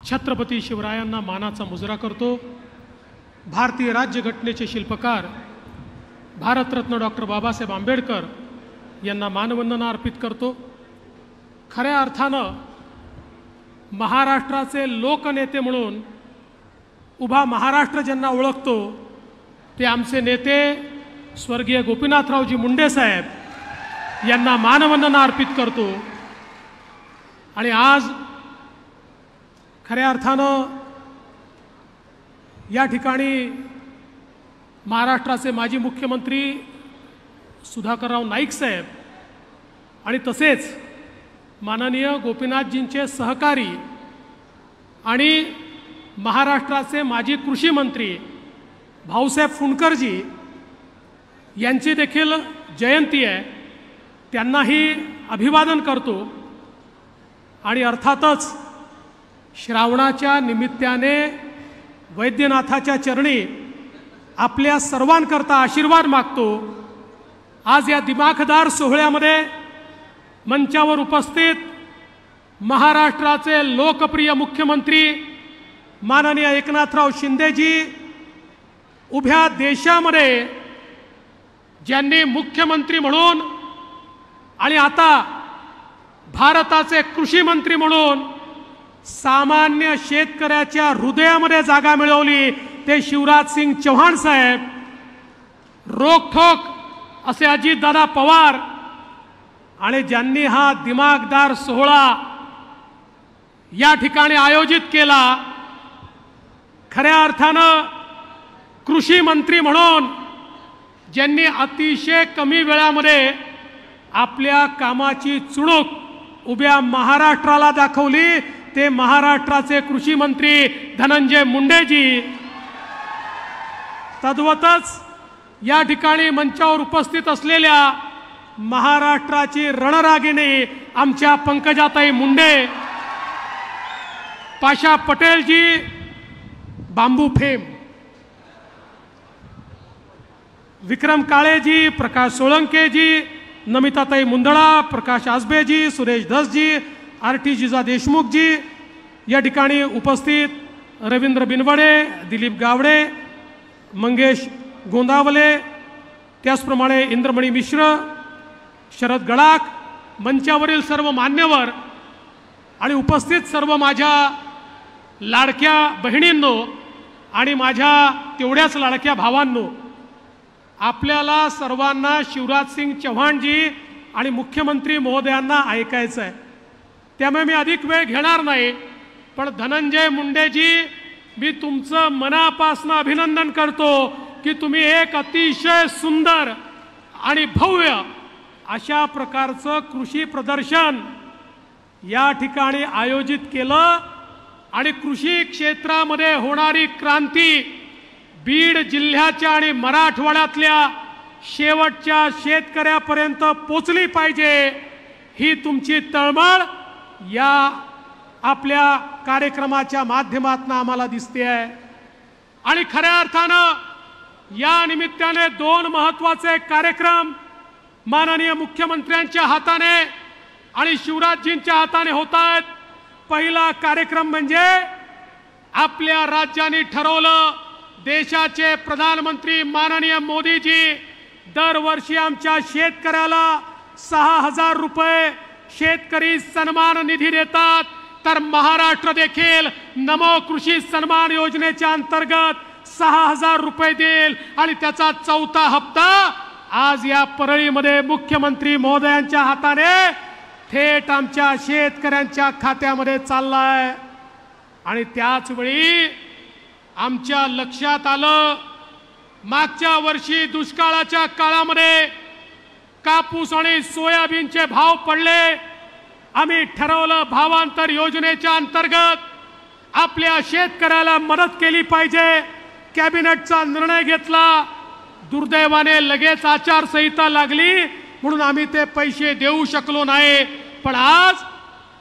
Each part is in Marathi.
छत्रपती शिवरायांना मानाचा मुजरा करतो। भारतीय राज्यघटनेचे शिल्पकार भारतरत्न डॉक्टर बाबासाहेब आंबेडकर यांना मानवंदना अर्पित करतो। खऱ्या अर्थानं महाराष्ट्राचे लोकनेते म्हणून उभा महाराष्ट्र ज्यांना ओळखतो ते आमचे नेते स्वर्गीय गोपीनाथरावजी मुंडे साहेब यांना मानवंदना अर्पित करतो। आणि आज खऱ्या अर्थानं या ठिकाणी महाराष्ट्राचे माजी मुख्यमंत्री सुधाकरराव नाईक साहेब आणि तसेच माननीय गोपीनाथजींचे सहकारी आणि महाराष्ट्राचे माजी कृषी मंत्री भाऊसाहेब फुंडकरजी यांची देखील जयंती आहे, त्यांनाही अभिवादन करतो। आणि अर्थातच श्रावणाच्या निमित्ताने वैद्यनाथाच्या चरणी आपल्या सर्वांकरता आशीर्वाद मागतो। आज या दिमाखदार सोहळ्यामध्ये मंचावर उपस्थित महाराष्ट्राचे लोकप्रिय मुख्यमंत्री माननीय एकनाथराव शिंदेजी उभ्या देशामध्ये ज्यांनी मुख्यमंत्री म्हणून आणि आता भारताचे कृषी मंत्री म्हणून सामान्य शेतकऱ्याच्या हृदयामध्ये जागा मिळवली ते शिवराज सिंग चौहान साहेब, रोखोक असे अजितदादा पवार आणि ज्यांनी हा दिमागदार सोहळा या ठिकाणी आयोजित केला। खऱ्या अर्थानं कृषी मंत्री म्हणून ज्यांनी अतिशय कमी वेळामध्ये आपल्या कामाची चुणूक उभ्या महाराष्ट्राला दाखवली ते महाराष्ट्राचे कृषी मंत्री धनंजय मुंडेजी। तद्वतच या ठिकाणी मंचावर उपस्थित असलेल्या महाराष्ट्राची रणरागिणी आमच्या पंकजाताई मुंडे, पाशा पटेलजी बांबू फेम, विक्रम काळेजी, प्रकाश सोळंकेजी, नमिताताई मुंदळा, प्रकाश आसबेजी, सुरेश धसजी, आरटी जिजा देशमुखजी, या ठिकाणी उपस्थित रवींद्र बिनवडे, दिलीप गावडे, मंगेश गोंदावले, त्याचप्रमाणे इंद्रमणी मिश्र, शरद गडाख, मंचावरील सर्व मान्यवर आणि उपस्थित सर्व माझ्या लाडक्या बहिणींनो आणि माझ्या तेवढ्याच लाडक्या भावांनो, आपल्याला सर्वांना शिवराज सिंग चौहानजी आणि मुख्यमंत्री महोदयांना ऐकायचं आहे, त्यामुळे मी अधिक वेळ घेणार नाही। पण धनंजय मुंडेजी, मी तुमचं मनापासून अभिनंदन करतो की तुम्ही एक अतिशय सुंदर आणि भव्य अशा प्रकारचं कृषी प्रदर्शन या ठिकाणी आयोजित केलं आणि कृषी क्षेत्रामध्ये होणारी क्रांती बीड जिल्ह्याच्या आणि मराठवाड्यातल्या शेवटच्या शेतकऱ्यापर्यंत पोचली पाहिजे, ही तुमची तळमळ या आपल्या कार्यक्रमाच्या माध्यमातून आम्हाला दिसते आहे। आणि खऱ्या अर्थानं या निमित्ताने दोन महत्त्वाचे कार्यक्रम माननीय मुख्यमंत्र्यांच्या हाताने आणि शिवराजजींच्या हाताने होत आहेत। पहिला कार्यक्रम म्हणजे आपल्या राज्याने ठरवलं, देशाचे प्रधानमंत्री माननीय मोदीजी दरवर्षी आमच्या शेतकऱ्याला 6,000 रुपये शेतकरी सन्मान निधी देतात, तर महाराष्ट्र देखील नमो कृषी सन्मान योजनेच्या अंतर्गत 6,000 रुपये देईल आणि त्याचा चौथा हप्ता आज या परळीमध्ये मुख्यमंत्री महोदयांच्या हाताने थेट आमच्या शेतकऱ्यांच्या खात्यामध्ये चाललाय। आणि त्याच वेळी आमच्या लक्षात आलं, मागच्या वर्षी दुष्काळाच्या काळामध्ये कापूस आणि सोयाबीनचे भाव पडले, आम्ही ठरवलं भावांतर योजनेच्या अंतर्गत आपल्या शेतकऱ्याला मदत केली पाहिजे, कॅबिनेटचा निर्णय घेतला। दुर्दैवाने लगेच आचारसंहिता लागली म्हणून आम्ही ते पैसे देऊ शकलो नाही, पण आज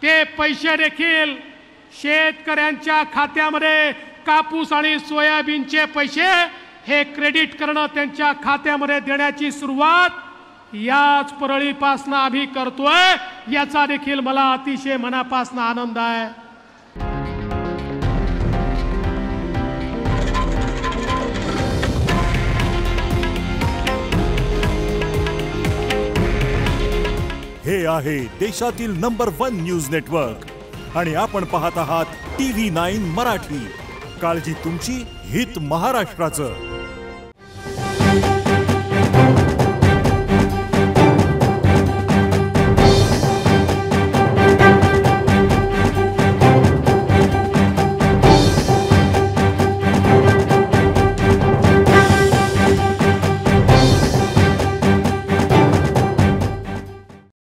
ते पैसे देखील शेतकऱ्यांच्या खात्यामध्ये कापूस आणि सोयाबीनचे पैसे हे क्रेडिट करणं त्यांच्या खात्यामध्ये देण्याची सुरुवात याच परळीपासून आम्ही करतोय, याचा देखील मला अतिशय मनापासून आनंद आहे। हे आहे देशातील नंबर 1 न्यूज नेटवर्क आणि आपण पाहत आहात TV9 मराठी. काळजी तुमची, हित महाराष्ट्राचं.